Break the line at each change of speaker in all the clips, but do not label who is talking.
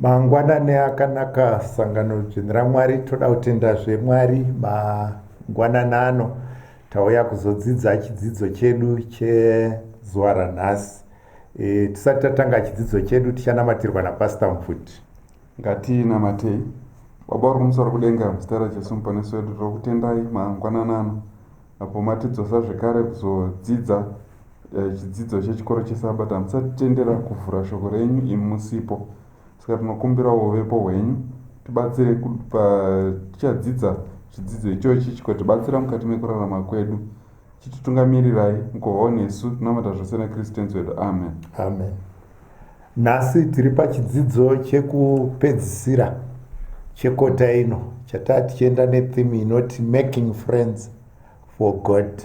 Mangwanani akanaka sangano dzvene raMwari. Toda kutendazve Mwari mangwanani ano tauya kuzodzidza chidzidzo chedu chezuva ranhasi. Tisati tatanga chidzidzo chedu tichanamatirwa naPastor Mfuti.
Ngatinamatei. Baba uri kumusoro kudenga, muzita raJesu muponesi wedu, tokutendai mangwanani ano apo matidzosa zvekare kuzodzidza chidzidzo chechikoro cheSabata. Musatitendera kuvhura shoko renyu imi musipo, saka tinokumbira uvepo hwenyu tibatsire tichadzidza chidzidzo ichochi chikotibatsira mukati mekurarama kwedu, chititungamirirai mukova nesu. Tinamata zvose naKristu tenzi wedu, amen.
Amen. Nhasi tiri pachidzidzo chekupedzisira chekota ino chatati tichienda netheme inoti making friends for God.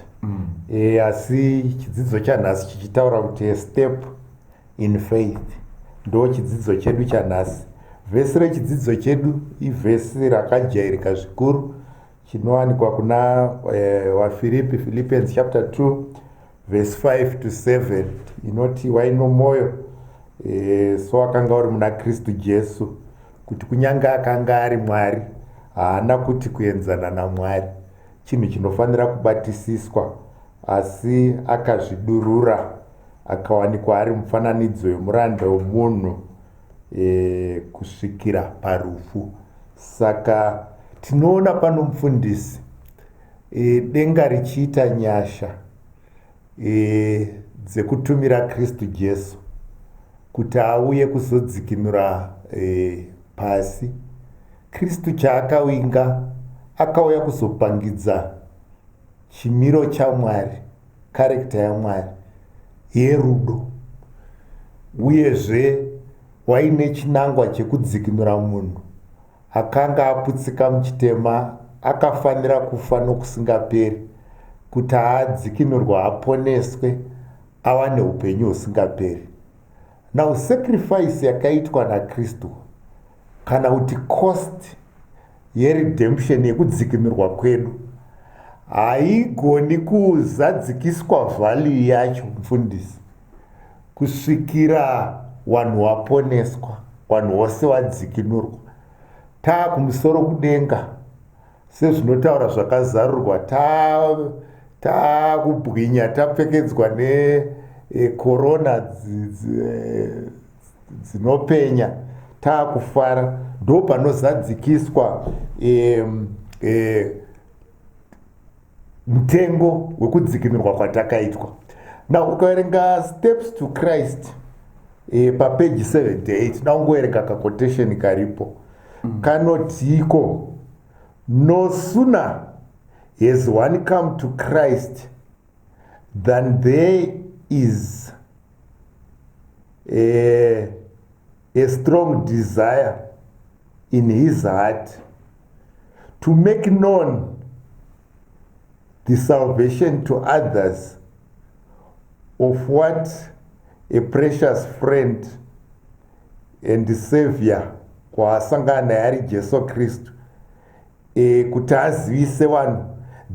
Asi chidzidzo chanhasi chichitaura kuti a step in faith ndo chidzidzo chedu chanhasi. Vhesi rechidzidzo chedu ivhesi rakajairika zvikuru, chinowanikwa kuna Philippians chapter 2 verse 5 to 7 inoti waino moyo so akanga uri muna Kristu Jesu, kuti kunyange akanga ari Mwari haana kuti kuenzana naMwari chinhu chinofanira kubatisiswa, asi akazvidurura akawanikwa ari mufananidzo wemuranda womunhu kusvikira parufu. Saka tinoona pano mufundisi denga richiita nyasha dzekutumira Kristu Jesu kuti auye kuzodzikinura pasi. Kristu chaakawinga akauya kuzopangidza chimiro chaMwari, karekta yaMwari yerudo, uyezve waine chinangwa chekudzikinura munhu akanga aputsika muchitema, akafanira kufa nokusingaperi kuti adzikinurwa aponeswe awane upenyu husingaperi. Now sacrifice yakaitwa naKristu kana kuti cost yeredemption yekudzikinurwa kwedu haigoni kuzadzikiswa value yacho mufundisi kusvikira wanhu waponeswa, wanhu wose wadzikinurwa. Kumusoro kudenga sezvinotaura zvakazarurwa, kubwinya, tapfekedzwa nekorona dzinopenya, kufara, ndo panozadzikiswa mutengo wekudzikinurwa kwatakaitwa. Now ukaverenga Steps to Christ papeji 78, naungoverenga kaquotation karipo kanotiko, no sooner has one come to Christ than there is a strong desire in his heart to make known the salvation to others of what a precious friend and savior kwaasangana naye ari Jesu Kristu, kuti azivise vanhu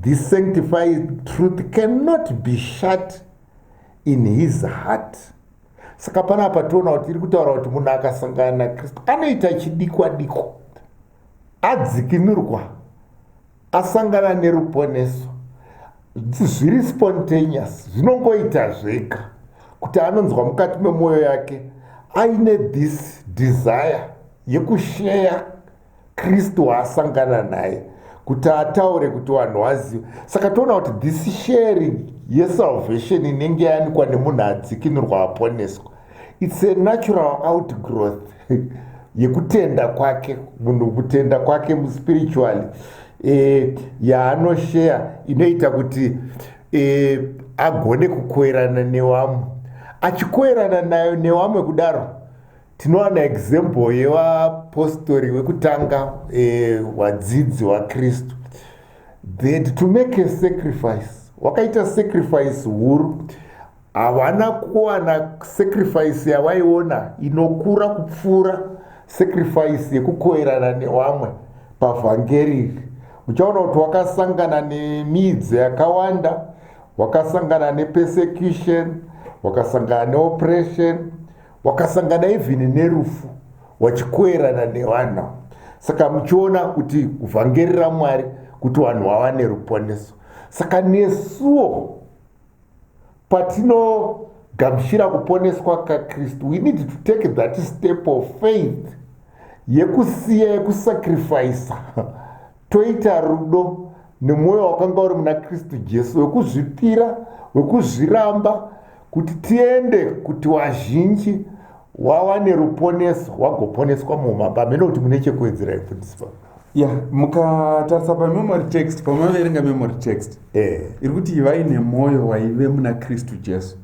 this sanctified truth cannot be shut in his heart. Saka panapa toona kuti iri kutaura kuti munhu akasangana naKristu anoita chidikwa diko, adzikinurwa, asangana neruponeso, zviri spontaneous, zvinongoita zvega, kuti anonzwa mukati memwoyo yake aine this desire yekusheya Kristu waasangana naye, kuti ataure kuti vanhu vazive. Saka toona kuti this sharing yesalvation inenge yanikwa nemunhu adzikinurwa aponeswa, it's a natural outgrowth yekutenda kwake munhu, kutenda kwake muspiritually yaanosheya, inoita kuti agone kukoerana nevamwe. Achikoerana nayo nevamwe kudaro, tinowana example yevapostori wekutanga wadzidzi waKristu, that to make a sacrifice, wakaita sacrifice huru. Havana kuwana sacrifice yavaiona inokura kupfuura sacrifice yekukoerana nevamwe pavhangeri. Muchaona kuti wakasangana nemidzi yakawanda, wakasangana nepersecution, wakasangana neoppression, wakasangana even nerufu, wachikoerana nevanhu. Saka muchiona kuti kuvhangirira Mwari kuti vanhu vawane ruponeso. Saka nesuwo patinogamuchira kuponeswa kaKristu, we need to take that step of faith yekusiya, yekusacrifice, toita rudo nemwoyo wakanga uri muna Kristu Jesu, wekuzvipira, wekuzviramba, kuti tiende kuti vazhinji wawane ruponeso, wagoponeswa muumamba. Mene kuti mune chekuwedzera ifundiswa.
Mukatarisa pamemory text, pamaverenga memory text, iri kuti vaine mwoyo waive muna Kristu Jesu.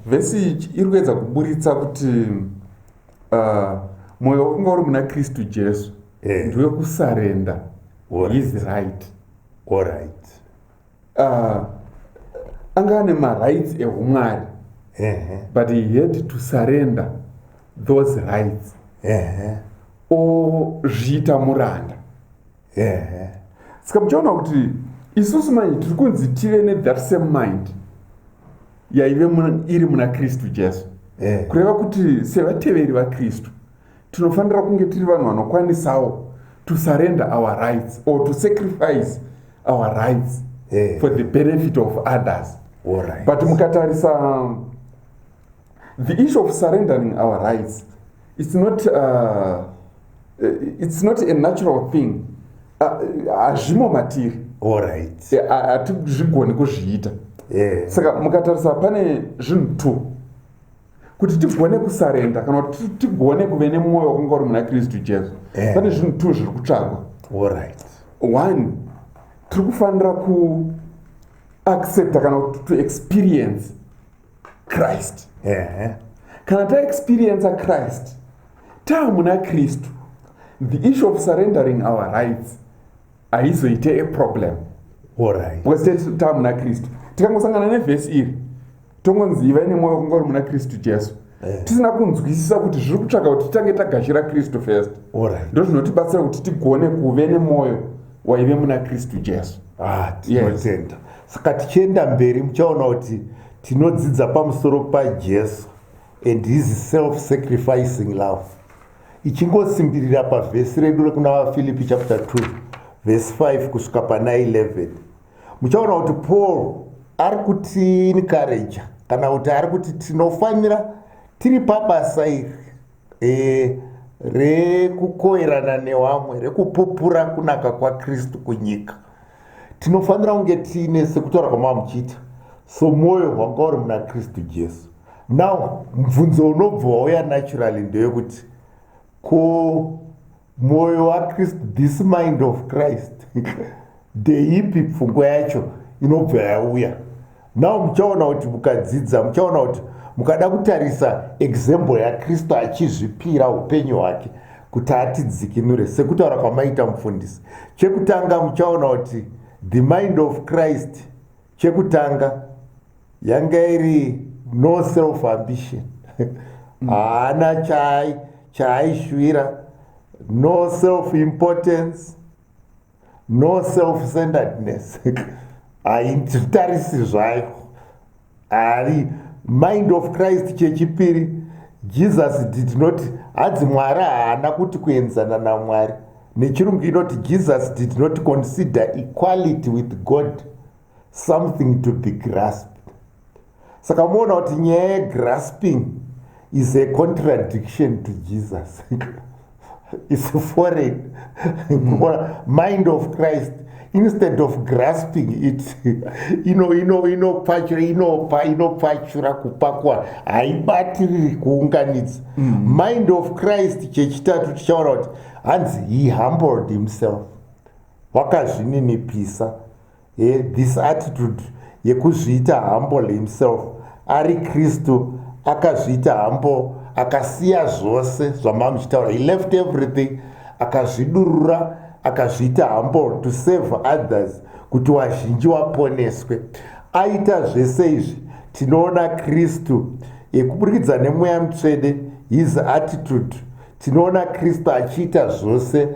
Vhesi iri kuedza kuburitsa kuti mwoyo wakanga uri muna Kristu Jesu ndiwe kusarenda. Is right.
All right.
Anga ane marights ehumwari, but he had to surrender those rights. Ozviita muranda. Saka muchaona kuti isusu manje tiri kunzi tive nethat same mind yaive iri muna Kristu Jesu. Kureva kuti sevateveri vaKristu tinofanira kunge tiri vanhu vanokwanisawo to surrender our rights or to sacrifice our rights for the benefit of others.
Right.
But mukatarisa the issue of surrendering our rights, it's not a natural thing. Hazvimo matiri. Hatizvigoni kuzviita. Saka mukatarisa pane zvinhu 2 kuti tigone kusarenda kana kuti tigone kuve nemwoyo wakanga uri muna Kristu Jesu. Pane zvinhu 2 zviri kutsvagwa. 1, tiri kufanira kuaccepta kana to experience Christ. Kana taexperience Christ, taamuna Kristu, the issue of surrendering our rights haizoite a problem. Because taamuna Kristu, tikangosangana nevhesi iri tongonzi ivai nemwoyo wakanga uri muna Kristu Jesu, tisina kunzwisisa kuti zviri kutsvaka kuti titange tagashira Kristu first. Ndo zvinotibatsira kuti tigone kuve nemwoyo waive muna Kristu Jesu.
Tinotenda. Saka tichienda mberi muchaona kuti tinodzidza pamusoro paJesu and his self-sacrificing love. Ichingosimbirira pavhesi redu kuna vaFilipi chapter 2 verse 5 kusvika pa9:11. Muchaona kuti Paul ari kuti encourage kana kuti ari kuti tinofanira tiri pabasa iri rekukoerana nevamwe, rekupupura kunaka kwaKristu kunyika, tinofanira kunge tiine sekutaura kwamava muchiita somwoyo wanga uri muna Kristu Jesu. Now mubvunzo unobva wauya naturally ndeyekuti ko mwoyo waKristu, this mind of Christ, ndeipi pfungwa yacho inobva yauya? Now muchaona kuti mukadzidza, muchaona kuti mukada kutarisa example yaKristu achizvipira upenyu hwake kuti atidzikinure sekutaura kwamaita mufundisi. Chekutanga muchaona kuti the mind of Christ, chekutanga yanga iri no self ambition. Haana chaaishwira, no self importance, no self centeredness. Haititarisi zvayo. Ari mind of Christ chechipiri, Jesus did not, hadzi Mwari haana kuti kuenzana naMwari. Nechirungu inoti Jesus did not consider equality with God something to be grasped. Saka muona kuti nyaya yegrasping is a contradiction to Jesus. It's foreign. Mind of Christ, instead of grasping it, inopachura kupakwa, haibatiriri kuunganidza. Mind of Christ chechitatu tichaona kuti hanzi he humbled himself, wakazvininipisa. This attitude yekuzviita humble himself, ari Kristu akazviita humble, akasiya zvose zvamamuchitaura. He left everything, akazvidurura, akazviita humble to save others, kuti vazhinji vaponeswe. Aita zvese izvi tinoona Kristu kuburikidza nemweya mutsvene, his attitude, tinoona Kristu achiita zvose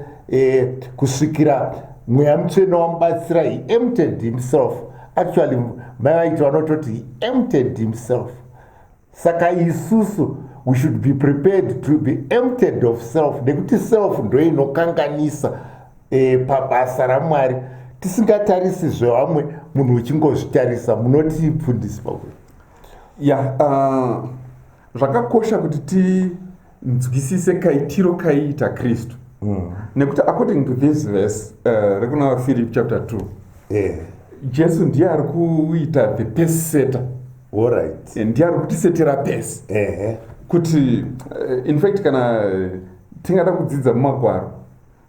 kusvikira mweya mutsvene wamubatsira. He emptied himself. Actually mai vaiti vanototi he emptied himself. Saka isusu we should be prepared to be emptied of self, nekuti self ndo inokanganisa pabasa raMwari. Tisingatarisi zvevamwe, munhu uchingozvitarisa. Munotipfundisa pakuti
zvakakosha kuti tinzwisise kaitiro kaiita Kristu. Nekuti according to this verse rekuna Philip chapter 2, Jesu ndiye ari kuita the pace setter.
All right.
Ndiye ari kutisetera pace. Kuti in fact kana tingada kudzidza mumagwaro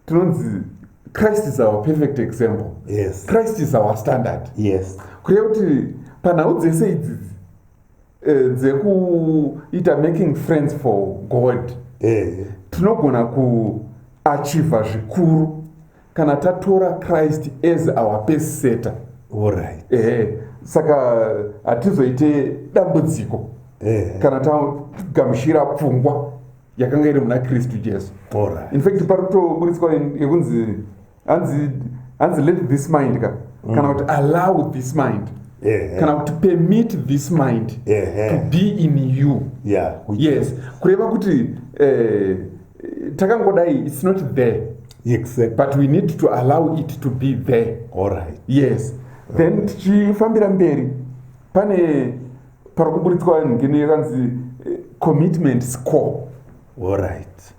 tinonzi Christ is our perfect example.
Yes.
Christ is our standard.
Yes.
Kureva kuti panhau dzese idzi dzekuita making friends for God, tinogona kuachievha zvikuru kana tatora Christ as our pace setter.
All right.
Saka hatizoite dambudziko kana tagamushira pfungwa yakanga iri muna Kristu Jesu.
All right.
In fact pari kutoburitswa yekunzi hanzi let this mind kana kuti allow this mind, kana kuti permit this mind to be in you. Yes, kureva kuti takangodai it's not there.
Exactly.
But we need to allow it to be there.
All right.
Yes. Then tichifambira mberi pane parikuburitswa ngeni yakanzi commitment score.
All right.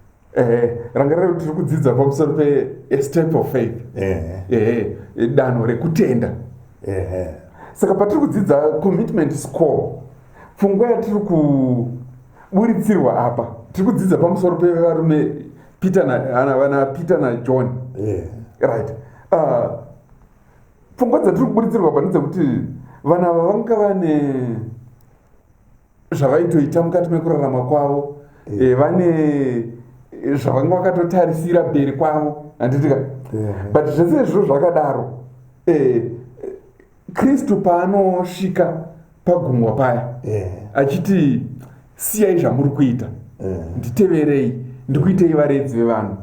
Rangarira tiri kudzidza pamusoro pe step of faith. Danho rekutenda. Saka patiri kudzidza commitment score, pfungwa yatiri kuburitsirwa apa, tiri kudzidza pamusoro pevarume vana Peter na John. Right. Pfungwa dzatiri kuburitsirwa apa ndedzekuti vana vanga vane zvavaitoita mukati mekurarama kwavo, vane zvavanga vakatotarisira mberi kwavo, handitika. But zvese izvo zvakadaro, Kristu paanosvika pagungwa paya achiti siyai zvamuri kuita, nditeverei, ndikuitei varedzi vevanhu,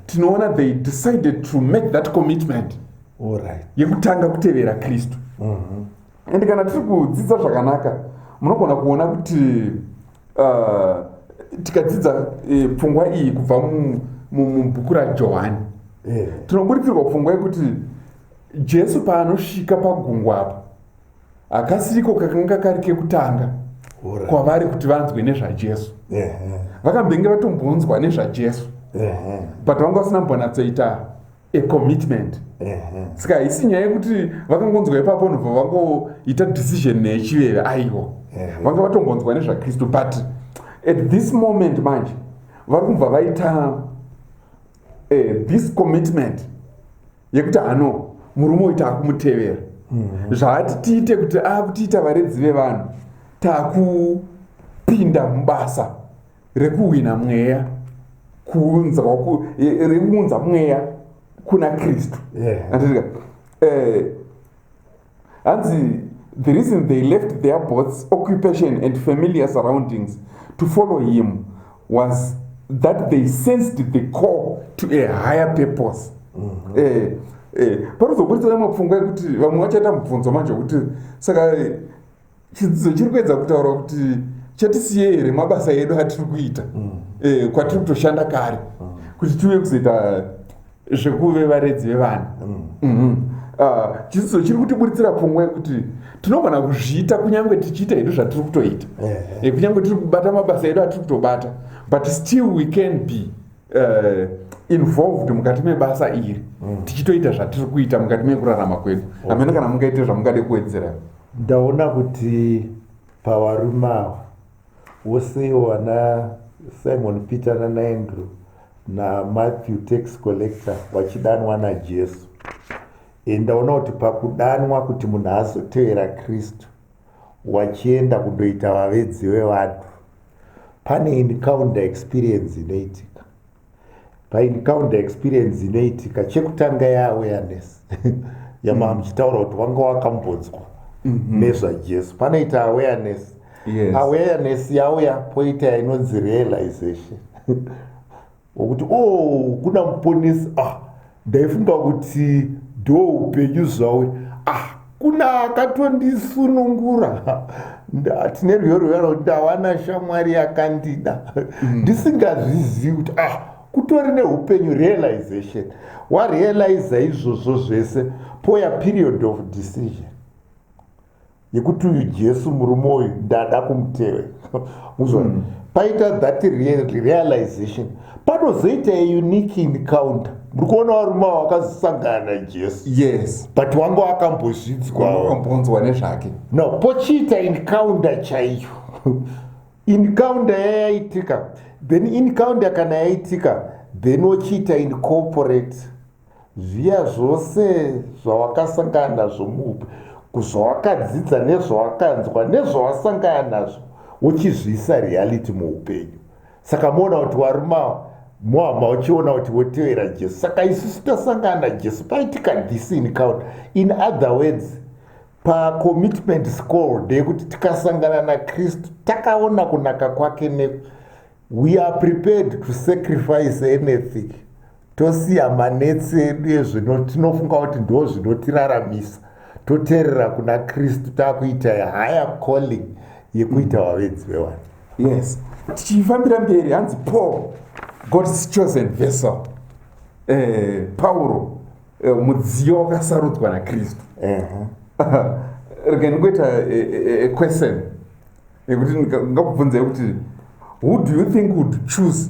tinoona they decided to make that commitment.
All right.
Yekutanga kutevera Kristu. And kana tiri kudzidza zvakanaka munogona kuona kuti tikadzidza pfungwa iyi kubva mubhuku raJohani, tinoburitsirwa pfungwa yekuti Jesu paanosvika pagungwa apa hakasiriko kakanga kari kekutanga kwavari kuti vanzwe nezvaJesu. Vakambenge vatombonzwa nezvaJesu, but vanga vasina mbonatsoita a commitment. Saka haisi nyaya yekuti vakangonzwa ipapo ndobva vangoita decision nechiveve aiwo, vanga vatombonzwa nezvaKristu, but at this moment manje vari kubva vaita this commitment yekuti hano murume uyu taakumutevera. Zvaati tiite kuti akutiita varedzi vevanhu, taakupinda mubasa rekuhwina mweya, rekuunza mweya kuna Kristu. Hanzi the reason they left their boats, occupation and familiar surroundings to follow him was that they sensed the call to a higher purpose. Parizoburitsira mapfungwa yekuti vamwe vachaita mubvunzo manje kuti saka chidzidzo chiri kuedza kutaura kuti chatisiyei here mabasa edu atiri kuita kwatiri kutoshanda kare kuti tiuye kuzoita zvekuve varedzi vevanhu. Chidzidzo chiri kutiburitsira pfungwa yekuti tinogona kuzviita kunyange tichiita hedu zvatiri kutoita, kunyange tiri kubata mabasa edu atiri kutobata, but still we can be involved mukati mebasa iri, tichitoita zvatiri kuita mukati mekurarama kwedu. Hamene kana mungaite zvamungade kuwedzera.
Ndaona kuti pavarume ava vose wana Simon Peter naAndrew naMatthew tax collector vachidanwa naJesu, ndaona kuti pakudanwa kuti munhu azotevera Kristu wachienda kundoita vavedzi vevanhu, pane encounter experience inoitika. Paencounter experience inoitika, chekutanga yeawareness yamava muchitaura kuti wanga wakambonzwa nezvaJesu. Panoita awareness. Awareness yauya poita inonzi realization wokuti kuna muponesi, ndaifunga kuti ndo upenyu zvawe, kuna akatondisunungura, tine rwiyo ndawana shamwari yakandida ndisingazvizivi kuti kutori neupenyu realization. Warealiza izvozvo zvese poya period of decision yekuti uyu Jesu murume uyu ndada kumutevera. Paita that realization panozoita a unique encounter. Muri kuona varume vakasangana naJesu.
Yes.
But wanga wakambozvidzwa
nezvake.
No, pochiita encounter chaiyo. Encounter yaitika. Then encounter kana yaitika, then wochiita incorporate zviya zvose zvawakasangana nazvo muupenyu, zvawakadzidza nezvawakanzwa nezvawasangana nazvo, wochizviisa reality muupenyu. Saka moona kuti waruma muhama uchiona kuti wotevera Jesu. Saka isusu tasangana naJesu paitika this encounter. In other words, commitment score ndeyekuti tikasangana naKristu takaona kunaka kwake. We are prepared to sacrifice anything. Tosiya manetse edu ezvinotinofunga kuti ndo zvinotiraramisa, toteerera kuna Kristu, takuita higher calling yekuita vavedzi vevanhu.
Yes. Tichifambira mberi, hanzi Paul, God's chosen vessel. Pauro, mudziyo wakasarudzwa naKristu. Rega ndingoita a question yekuti ngakubvunzei kuti who do you think would choose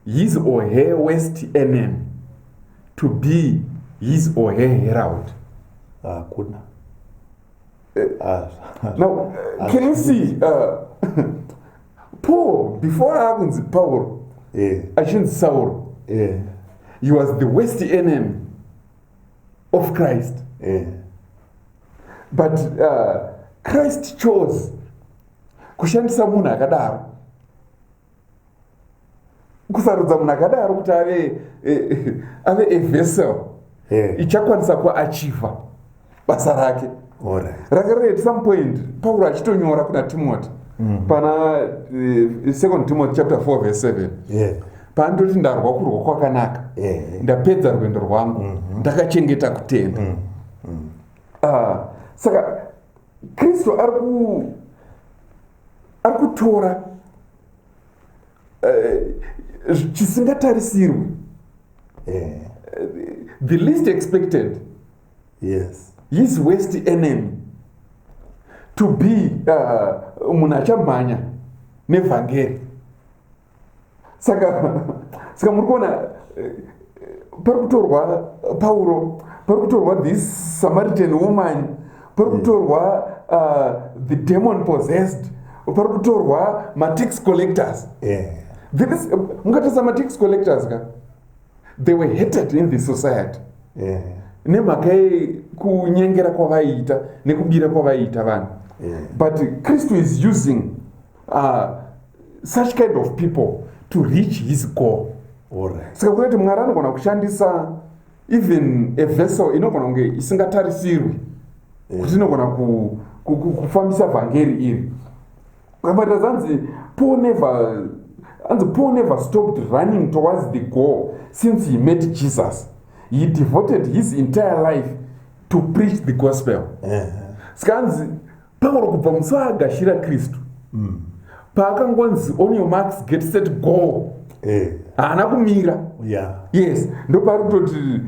his or her worst enemy to be his or her herald?
Kuna.
Now, can you see Paul, before hakunzi Paul, achinzi Saul, he was the worst enemy of Christ. But Christ chose kushandisa munhu akadaro, kusarudza munhu akadaro kuti ave a vessel ichakwanisa kuachiva basa rake. Ranga riri at some point Paul achitonyora kuna Timothy pana 2 Timothy chapter 4 verse 7, paandoti ndarwa kurwa kwakanaka, ndapedza rwendo rwangu, ndakachengeta kutenda. Saka Kristu ari kutora chisingatarisirwe, the least expected, his worst enemy, to be munhu achamhanya nevhangeri. Saka muri kuona pari kutorwa Pauro, pari kutorwa this Samaritan woman, pari kutorwa the demon possessed, pari kutorwa tax collectors. Mungatasa tax collectors ka, they were hated in the society. Nemhaka kunyengera kwavaiita nekubira kwavaiita vanhu. But Christ is using such kind of people to reach his goal. Saka kuti Mwari anogona kushandisa even a vessel inogona kunge isingatarisirwi kuti inogona kufambisa vhangeri iri. But zanzi Paul never stopped running towards the goal since he met Jesus. He devoted his entire life to preach the gospel. Skanzi Paul kubva musi agashira Kristu, paakangonzi on your marks get set go, haana kumira. Yes, ndo pari kutoti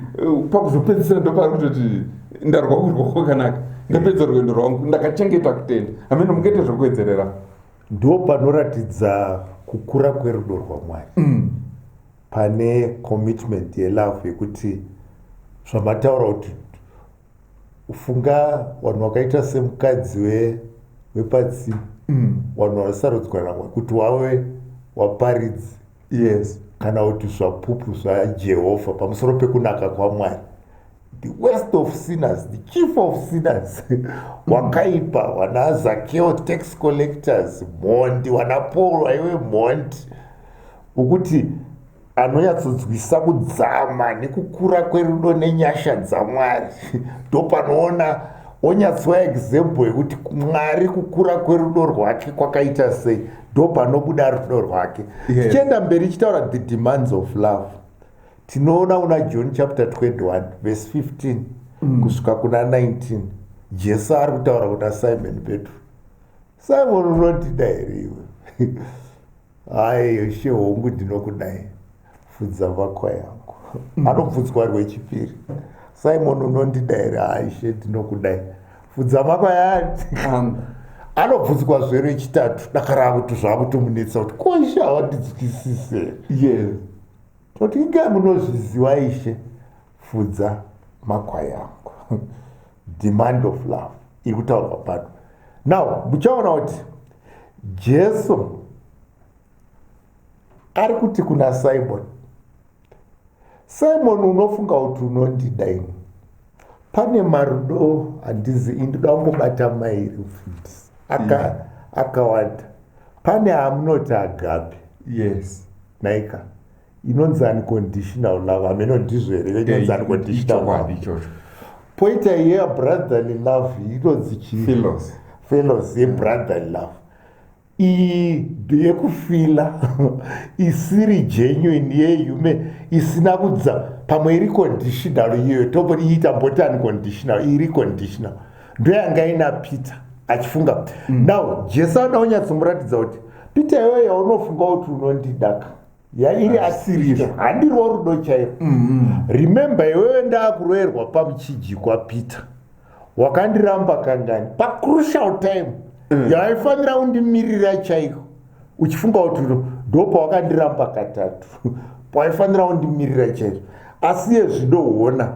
pakuzopedzisira ndo pari kutoti ndarwa kurwa kwakanaka, ndapedza rwendo rwangu, ndakachengeta kutenda. Ameno mungete zvokuwedzerera.
Ndo panoratidza kukura kwerudo rwaMwari. Pane commitment yelove yekuti zvamataura kuti ufunga vanhu vakaita semukadzi wepatsime, vanhu vanosarudzwa naMwari kuti wave waparidzi, kana kuti zvapupu zvaJehovha pamusoro pekunaka kwaMwari. The worst of sinners, the chief of sinners, wakaipa, wana Zakeo tax collectors, mhondi, wana Paul aiwe mhondi, ukuti anonyatsodzwisa kudzama nekukura kwerudo nenyasha dzaMwari. Ndo panoona onyatswa example yekuti Mwari kukura kwerudo rwake kwakaita sei, ndo panobuda rudo rwake. Tichienda mberi chitaura the demands of love, tinoona una John chapter 21 verse 15 kusvika kuna 19, Jesu ari kutaura kuna Simon Petro, Simon unondida here iwe? Hai she hongu ndinokudai, fudza makwai angu. Anobvudzwa ari wechipiri, Simon unondida here? Hai she ndinokudai, fudza makwai angu. Anobvudzwa zve rechitatu, dakara kuti zvakutomunetsa kuti kosha hawandidzikisise.
Yes.
Kuti inge munozviziva Ishe, fudza makwai angu. Demand of love iri kutaurwa pano. Now muchaona kuti Jesu ari kuti kuna Simon, Simon unofunga kuti unondida ini, pane marudo handizi indoda kungobata mairi mufundisi akawanda. Pane amunoti agape.
Yes.
Naika inonzi unconditional love. Ameno ndizvo here inonzi unconditional love. Poita ye brotherly love inonzi fellows ye brotherly love. Yekufila isiri genuine yehuman, isina kudza pamwe iri conditional iyoyo topoti iita mboti unconditional iri conditional. Ndo yanga ina Peter achifunga. Now Jesu anoda kunyatsomuratidza kuti Peter iwewe yaunofunga kuti unondidaka yairi asiri handirwo rudo chairo. Remember iwewe ndaakuroerwa pamuchijikwa Peter, wakandiramba kangani pacrucial time yaifanira kundimirira chaiko, uchifunga kuti ndo pawakandiramba katatu pawaifanira kundimirira chaiko. Asi yezvinoona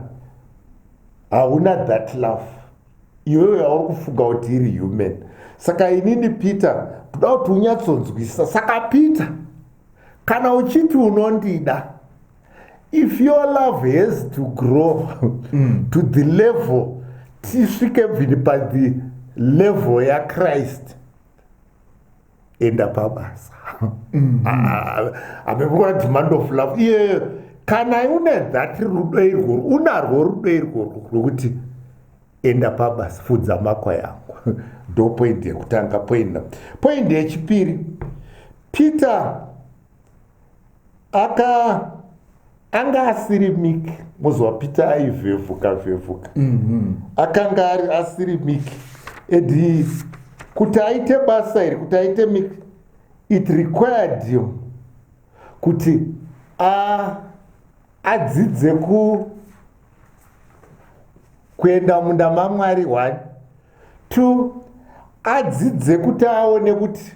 hauna that love, iwewe yauri kufunga kuti iri human. Saka inini Peter toda kuti unyatsonzwisisa. Saka Peter, kana uchiti unondida, if your love has to grow to the level tisvike bvini the level ya Christ, enda pabasa. Amekona demand of love. Iye kana une that rudo irwo, unarwo rudo irwo rwokuti enda pabasa, fudza makwai angu. Ndo point yekutanga. Point yechipiri, Peter anga asiri miki. Muzwa Peter aivhevhuka. Akanga ari asiri miki. Edi kuti aite basa iri, kuti aite miki, it required him kuti adzidze kuenda munda maMwari 1, 2 adzidze kuti aone kuti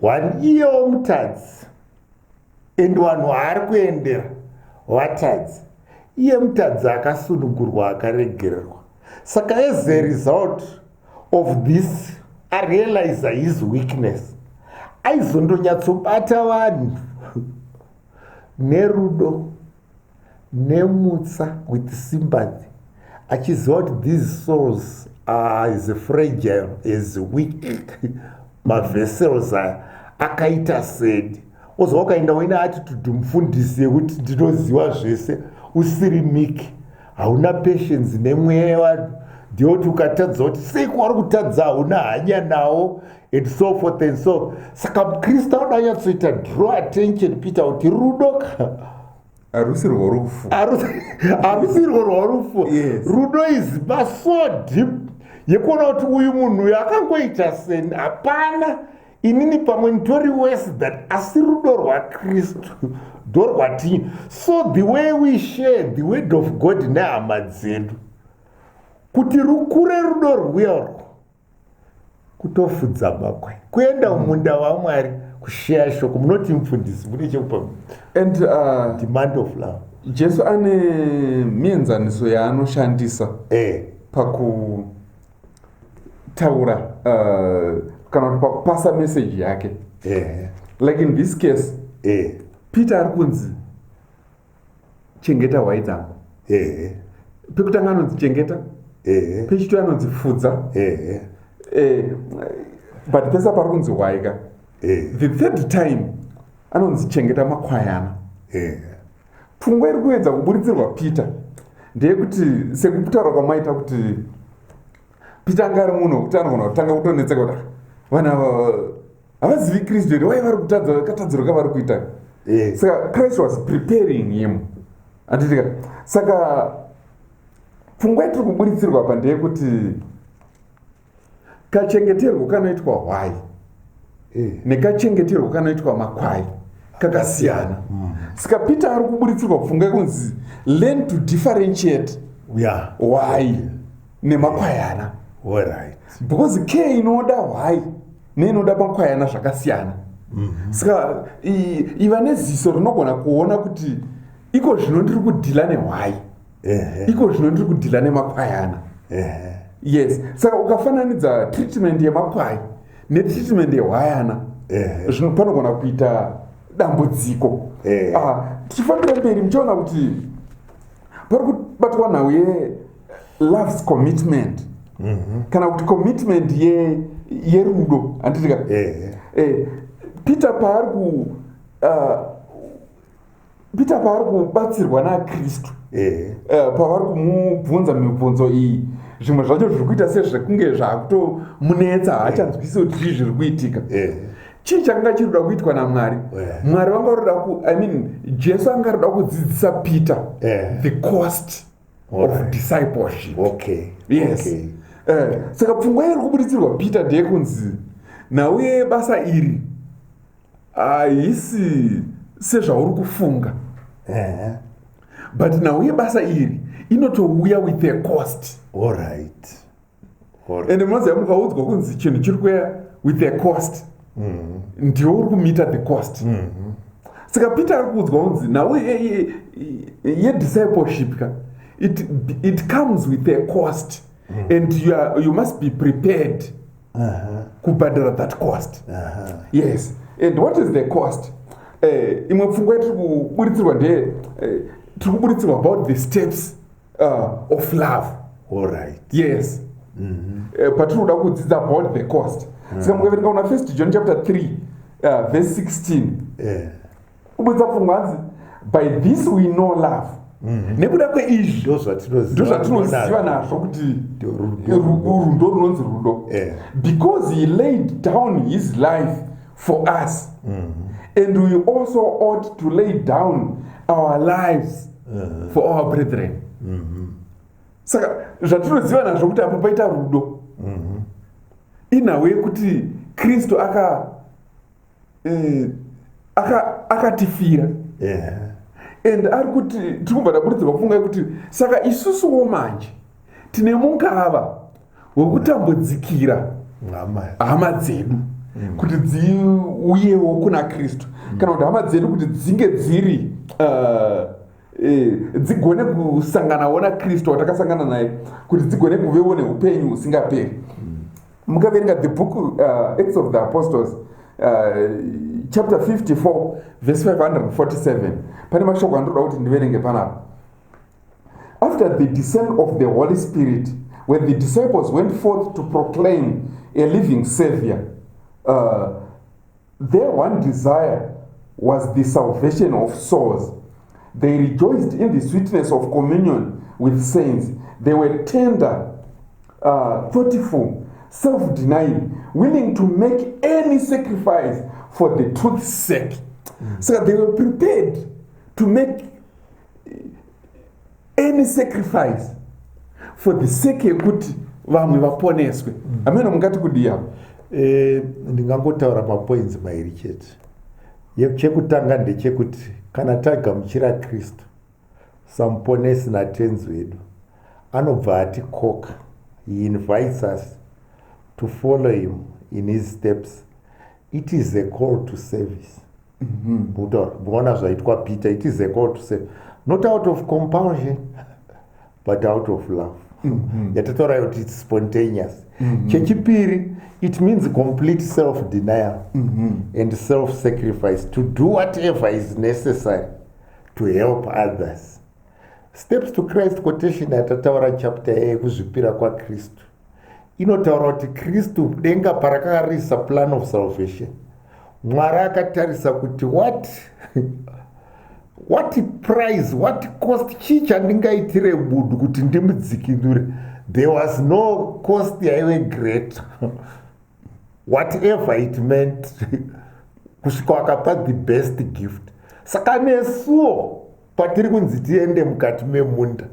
1 iyewo mutadzi and vanhu vaari kuendera vatadzi, iye mutadzi akasunungurwa akaregererwa. Saka as a result of this arealize his weakness, aizondonyatsobata vanhu nerudo nemutsa with sympathy, achiziva kuti these souls are as fragile as weak mavessels akaita sedi. Ozwa ukaenda waina attitude mufundisi yekuti ndinoziva zvese, usiri miki, hauna patience nemweya wanhu, ndio kuti ukatadza kuti sei kwari kutadza hauna hanya nawo and so forth and so. Saka mukristu anoda kunyatsoita draw attention Peter kuti rudo
harusi rworufu.
Harusi rworufu. Rudo is so deep yekuona kuti uyu munhu uyu akangoita seni, hapana inini pamwe nditori worse than, asi rudo rwaKristu ndo rwatinyi. So the way we share the word of God nehama dzedu, kuti rukure rudo rwuyorwo, kutofudza makwai, kuenda mumunda waMwari, kushaya shoko. Munoti mufundisi mune chekupa
and
demand of love.
Jesu ane mienzaniso yaanoshandisa pakutaura kana kuti pakupasa message yake. Like in this case, Peter ari kunzi chengeta hwai dzangu. Pekutanga anonzi chengeta, pechitatu anonzi fudza, but pesa pari kunzi hwaika. The third time anonzi chengeta makwayana. Pfungwa iri kuedza kuburidzirwa Peter ndeyekuti sekutaura kwamaita kuti Peter anga ari munhu wekuti anogona kutanga kutonetseka kuti vanhu ava havazivi Kristu here, wai vari kutadza katadziro kavari kuita. Saka Christ was preparing him. Anditika saka pfungwa itiri kubuditsirwa apa ndeyekuti kachengeterwo kanoitwa hwai nekachengeterwo kanoitwa makwai kakasiyana. Saka Peter ari kuburitsirwa pfungwa kunzi learn to differentiate hwai nemakwayana. Because K inoda hwai neinoda makwayana zvakasiyana. Saka iva neziso rinogona kuona kuti iko zvino ndiri kudhila nehwai, iko zvino ndiri kudhila nemakwayana. Yes, saka ukafananidza treatment yemakwai netreatment yehwayana, zvino panogona kuita dambudziko. Tichifambira mberi muchiona kuti pari kubatwa nhau ye-love's commitment, kana kuti commitment yerudo handitika. Peter paari kubatsirwa naKristu, pavari kumubvunza mibvunzo iyi, zvimwe zvacho zviri kuita sezvekunge zvaakutomunetsa, haachanzwisi kuti zvii zviri kuitika. Chii chakanga chiri kuda kuitwa naMwari? Mwari Jesu anga roda kudzidzisa Peter the cost of discipleship. Yes. Saka pfungwa iri kuburitsirwa Peter ndeyekunzi nauye basa iri haisi sezvauri kufunga, but nauye basa iri inotouya with a cost. And munoziva mukaudzwa kunzi chinhu chiri kuya with a cost, ndiwo uri kumita the cost. Saka Peter ari kuudzwa kunzi nauye discipleship it comes with a cost, and you must be prepared kubhadhara that cost. Yes. And what is the cost? Imwe pfungwa tiri kuburitsirwa ndeye tiri kuburitsirwa about the steps of love. Yes. Patiri kuda kudzidza about the cost. Saka mukaverenga una 1 John chapter 3 verse 16, kuburitsa pfungwa hanzi by this we know love. Nekuda kweizvi ndozvatinoziva nazvo kuti rudo runonzi rudo, because he laid down his life for us, and we also ought to lay down our lives for our brethren. Saka zvatinoziva nazvo kuti apo paita rudo inawe kuti Kristu akatifira. And ari kuti tikubva taburitsirwa kufunga kuti saka isusuwo manje tine mungava wekutambudzikira hama dzedu kuti dziuyewo kuna Kristu, kana kuti hama dzedu kuti dzinge dziri dzigone kusanganawo naKristu watakasangana naye, kuti dzigone kuvewo neupenyu husingaperi. Mukaverenga the book Acts of the Apostles chapter 54 verse 547, pane mashoko andoda kuti ndiverenge panapa. After the descent of the Holy Spirit, when the disciples went forth to proclaim a living Savior, their one desire was the salvation of souls. They rejoiced in the sweetness of communion with saints. They were tender, thoughtful, self-denying, willing to make any sacrifice for the truth's sake. So they were prepared to make any sacrifice for the sake yekuti vamwe vaponeswe. Ameno mungati kudiya.
Ndingangotaura mapoints mairi chete. Chekutanga ndechekuti kana tagamuchira Kristu samuponesi natenzi wedu, anobva atikoka. He invites us to follow him in his steps. It is a call to service. Muona zvaitwa Peter, it is a call to serve, not out of compulsion but out of love. Yatataura kuti it's spontaneous. Chechipiri, it means complete self-denial and self-sacrifice to do whatever is necessary to help others. Steps to Christ quotation yatataura chapter yekuzvipira kwaKristu inotaura kuti Kristu denga parakaarisa plan of salvation, Mwari akatarisa kuti what price, what cost chii chandingaitire budu kuti ndimudzikindure. There was no cost yaive great whatever it meant kusvika wakapa the best gift. Saka nesuwo patiri kunzi tiende mukati memunda,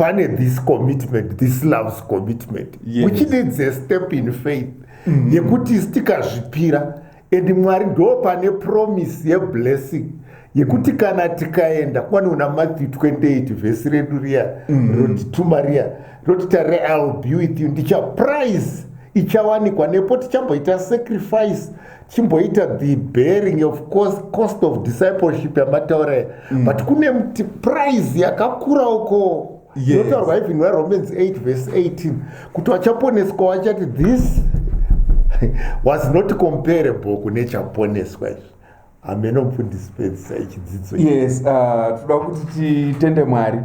pane this commitment, this loves commitment,
Yes.
which needs a step in faith yekuti tikazvipira, and Mwari ndo pane promise yeblessing yekuti kana tikaenda kwanona Matthew 28 vhesi redu riya rotituma riya rotitare I'll be with you, ndicha prize ichawanikwa nepo tichamboita sacrifice, chimboita the bearing of cost of discipleship yamataura but kune prize yakakura uko.
Yes.
Notaurwa even Romans 8 verse 18 kuti wachaponeswa wachati this was not comparable kune chaponeswa izvi. Ameno mufundisi pedzisa ichidzidzo.
Yes, toda kuti titende Mwari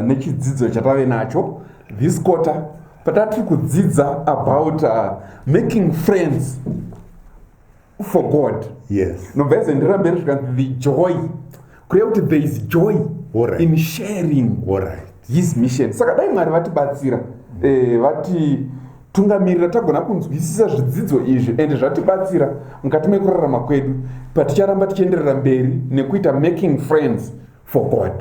nechidzidzo chatave nacho this quarter patati kudzidza about making friends for God.
Yes.
Nobvese ndirambere zvikanzi the joy, kureva kuti there is joy
Alright.
in sharing
Alright.
his mission. Saka dai Mwari vatibatsira vatitungamirira tagona kunzwisisa zvidzidzo izvi ende zvatibatsira mukati mekurarama kwedu paticharamba tichienderera mberi nekuita making friends for God.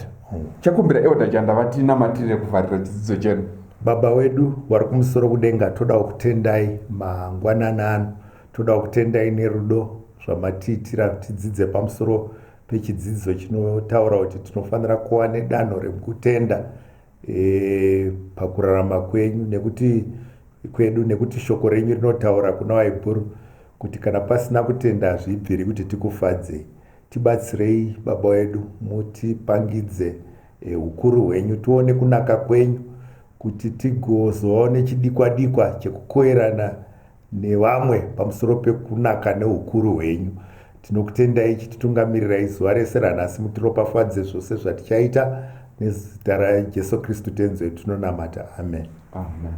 Chakumbira Elder Janda vatinamatire kuvharira chidzidzo chenu.
Baba wedu vari kumusoro kudenga, toda kukutendai mangwanana ano, toda kukutendai nerudo zvamatiitira tidzidze pamusoro pechidzidzo chinotaura kuti tinofanira kuva nedanho rekutenda pakurarama kwenyu nekuti shoko renyu rinotaura kuna vaibhuru kuti kana pasina kutenda hazvibviri kuti tikufadzei. Tibatsirei Baba wedu, mutipangidze ukuru hwenyu, tione kunaka kwenyu, kuti tigozovawo nechidikwa-dikwa chekukoerana nevamwe pamusoro pekunaka neukuru hwenyu. Tinokutendai chititungamirirai zuva rese ranhasi, mutiropafadze zvose zvatichaita, nezita raJesu Kristu tenzi wedu tinonamata. Amen.
Amen.